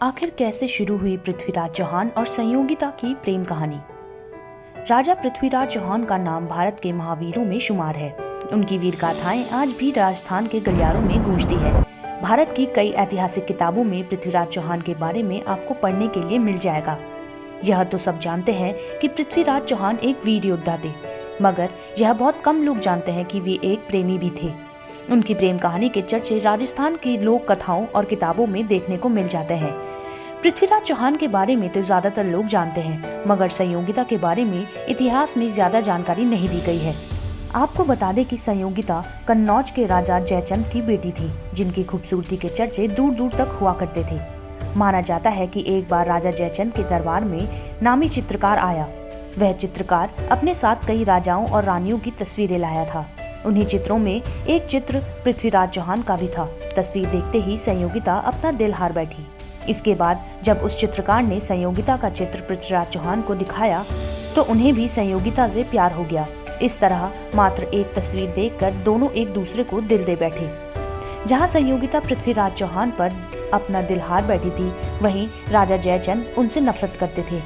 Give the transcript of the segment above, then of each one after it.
आखिर कैसे शुरू हुई पृथ्वीराज चौहान और संयोगिता की प्रेम कहानी। राजा पृथ्वीराज चौहान का नाम भारत के महावीरों में शुमार है। उनकी वीर गाथाएं आज भी राजस्थान के गलियारों में गूंजती है। भारत की कई ऐतिहासिक किताबों में पृथ्वीराज चौहान के बारे में आपको पढ़ने के लिए मिल जाएगा। यह तो सब जानते हैं कि पृथ्वीराज चौहान एक वीर योद्धा थे, मगर यह बहुत कम लोग जानते हैं कि वे एक प्रेमी भी थे। उनकी प्रेम कहानी के चर्चे राजस्थान की लोक कथाओं और किताबों में देखने को मिल जाते हैं। पृथ्वीराज चौहान के बारे में तो ज्यादातर लोग जानते हैं, मगर संयोगिता के बारे में इतिहास में ज्यादा जानकारी नहीं दी गई है। आपको बता दें कि संयोगिता कन्नौज के राजा जयचंद की बेटी थी, जिनकी खूबसूरती के चर्चे दूर दूर तक हुआ करते थे। माना जाता है कि एक बार राजा जयचंद के दरबार में नामी चित्रकार आया। वह चित्रकार अपने साथ कई राजाओं और रानियों की तस्वीरें लाया था। उन्हीं चित्रों में एक चित्र पृथ्वीराज चौहान का भी था। तस्वीर देखते ही संयोगिता अपना दिल हार बैठी। इसके बाद जब उस चित्रकार ने संयोगिता का चित्र पृथ्वीराज चौहान को दिखाया तो उन्हें भी संयोगिता से प्यार हो गया। इस तरह मात्र एक तस्वीर देखकर दोनों एक दूसरे को दिल दे बैठे। जहां संयोगिता पृथ्वीराज चौहान पर अपना दिल हार बैठी थी, वहीं राजा जयचंद उनसे नफरत करते थे।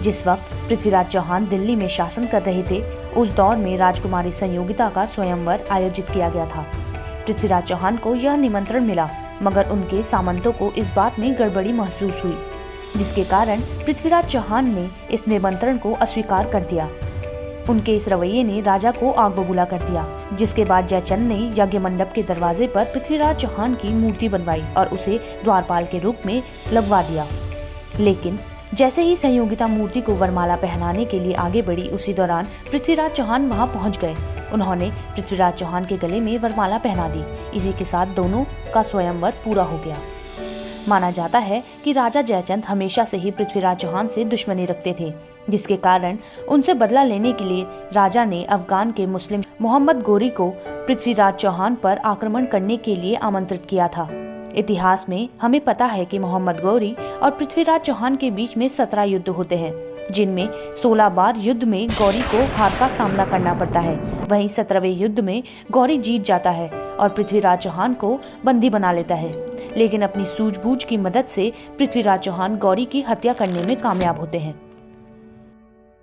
जिस वक्त पृथ्वीराज चौहान दिल्ली में शासन कर रहे थे, उस दौर में राजकुमारी संयोगिता का स्वयंवर आयोजित किया गया था। पृथ्वीराज चौहान को यह निमंत्रण मिला, मगर उनके सामंतों को इस बात में गड़बड़ी महसूस हुई, जिसके कारण पृथ्वीराज चौहान ने इस निमंत्रण को अस्वीकार कर दिया। उनके इस रवैये ने राजा को आग बबूला कर दिया, जिसके बाद जयचंद ने यज्ञ मंडप के दरवाजे पर पृथ्वीराज चौहान की मूर्ति बनवाई और उसे द्वारपाल के रूप में लगवा दिया। लेकिन जैसे ही संयोगिता मूर्ति को वरमाला पहनाने के लिए आगे बढ़ी, उसी दौरान पृथ्वीराज चौहान वहां पहुंच गए। उन्होंने पृथ्वीराज चौहान के गले में वरमाला पहना दी। इसी के साथ दोनों का स्वयंवर पूरा हो गया। माना जाता है कि राजा जयचंद हमेशा से ही पृथ्वीराज चौहान से दुश्मनी रखते थे, जिसके कारण उनसे बदला लेने के लिए राजा ने अफगान के मुस्लिम मोहम्मद गोरी को पृथ्वीराज चौहान पर आक्रमण करने के लिए आमंत्रित किया था। इतिहास में हमें पता है कि मोहम्मद गौरी और पृथ्वीराज चौहान के बीच में 17 युद्ध होते हैं, जिनमें 16 बार युद्ध में गौरी को हार का सामना करना पड़ता है। वहीं 17वें युद्ध में गौरी जीत जाता है और पृथ्वीराज चौहान को बंदी बना लेता है। लेकिन अपनी सूझबूझ की मदद से पृथ्वीराज चौहान गौरी की हत्या करने में कामयाब होते हैं।